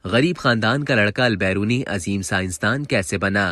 गरीब खानदान का लड़का अल-बैरूनी अजीम साइंसदान कैसे बना।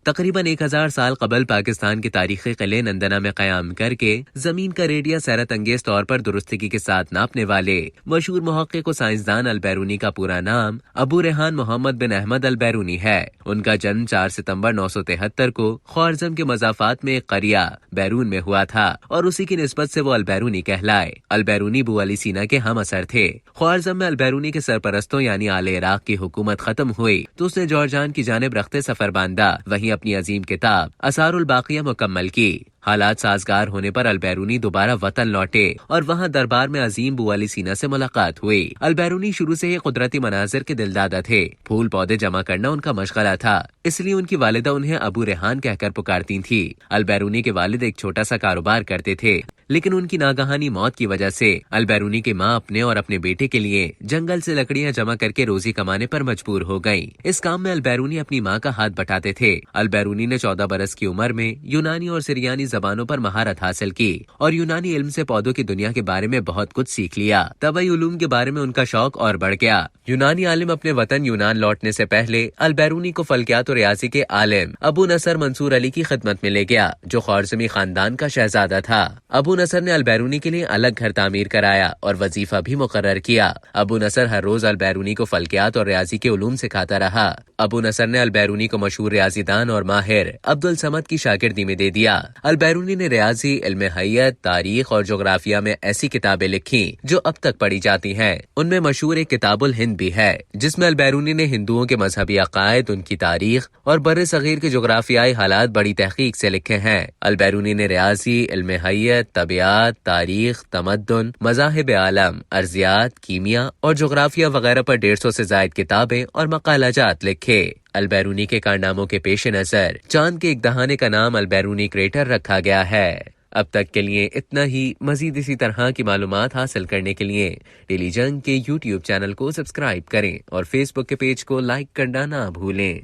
तकरीबन 1000 साल कबल पाकिस्तान के तारीखी किले नंदना में कयाम करके जमीन का रेडियस हैरत अंगेज तौर पर दुरुस्तगी के साथ नापने वाले मशहूर मुहक्किक और साइंसदान अल-बैरूनी का पूरा नाम अबू रेहान मोहम्मद बिन अहमद अल-बैरूनी है। उनका जन्म 4 सितंबर 973 को ख्वारज़म के मज़ाफ़ात में एक करिया बैरून में हुआ था और उसी की निस्बत से वो अल-बैरूनी कहलाए। अल-बैरूनी बू अली सीना के हम असर थे। ख्वारज़म में अल-बैरूनी के सरपरस्तों यानी आले इराक की हुकूमत खत्म हुई तो उसने जॉर्जान की जानिब रख्ते सफर बांधा। वहीं अपनी अजीम किताब असारुल बाकिया मुकम्मल की। हालात साजगार होने पर अल-बैरूनी दोबारा वतन लौटे और वहाँ दरबार में अजीम बू अली सीना से मुलाकात हुई। अल-बैरूनी शुरू से ही कुदरती मनाजिर के दिलदादा थे। फूल पौधे जमा करना उनका मशगला था, इसलिए उनकी वालिदा उन्हें अबू रेहान कहकर पुकारती थी। अल-बैरूनी के वालिद एक छोटा सा कारोबार करते थे, लेकिन उनकी नागहानी मौत की वजह से अल-बैरूनी की माँ अपने और अपने बेटे के लिए जंगल से लकड़ियाँ जमा करके रोजी कमाने पर मजबूर हो गयी। इस काम में अल-बैरूनी अपनी माँ का हाथ बटाते थे। अल-बैरूनी ने 14 बरस की उम्र में यूनानी और सिरियानी जबानों पर महारत हासिल की और यूनानी इल्म से पौधों की दुनिया के बारे में बहुत कुछ सीख लिया। तबई उलूम के बारे में उनका शौक और बढ़ गया। यूनानी आलिम अपने वतन यूनान लौटने से पहले अल-बैरूनी को फल्कियात और रियाजी के आलिम अबू नसर मंसूर अली की खिदमत में ले गया, जो ख्वारज़मी खानदान का शहजादा था। अबू नसर ने अल-बैरूनी के लिए अलग घर तामीर कराया और वजीफा भी मुकर्रर किया। अबू नसर हर रोज अल-बैरूनी को फल्कियात और रियाजी के उलूम सिखाता रहा। अबू नसर ने अल-बैरूनी को मशहूर रियाजीदान और माहिर अब्दुल समद की शागिर्दी में दे दिया। अल-बैरूनी ने रियाजी, इल्म हय्यत, तारीख और जोग्राफिया में ऐसी किताबें लिखी जो अब तक पढ़ी जाती हैं। उनमें मशहूर एक किताबुल हिंद भी है, जिसमें अल-बैरूनी ने हिंदुओं के मजहबी अकायद, उनकी तारीख और बर्रे सगीर के जोग्राफियाई हालात बड़ी तहकीक से लिखे हैं। अल-बैरूनी ने रियाजी, इल्म हय्यत, तबियात, तारीख, तमद्दुन, मज़ाहिब आलम, अर्जियात, कीमिया और जोग्राफिया वगैरह पर 150 से जायद किताबें और मकालाजात लिखे। अल-बैरूनी के कारनामों के पेश नजर चांद के एक दहाने का नाम अल-बैरूनी क्रेटर रखा गया है। अब तक के लिए इतना ही। मजीद इसी तरह की मालूमात हासिल करने के लिए डेली जंग के YouTube चैनल को सब्सक्राइब करें और फेसबुक के पेज को लाइक करना ना भूलें।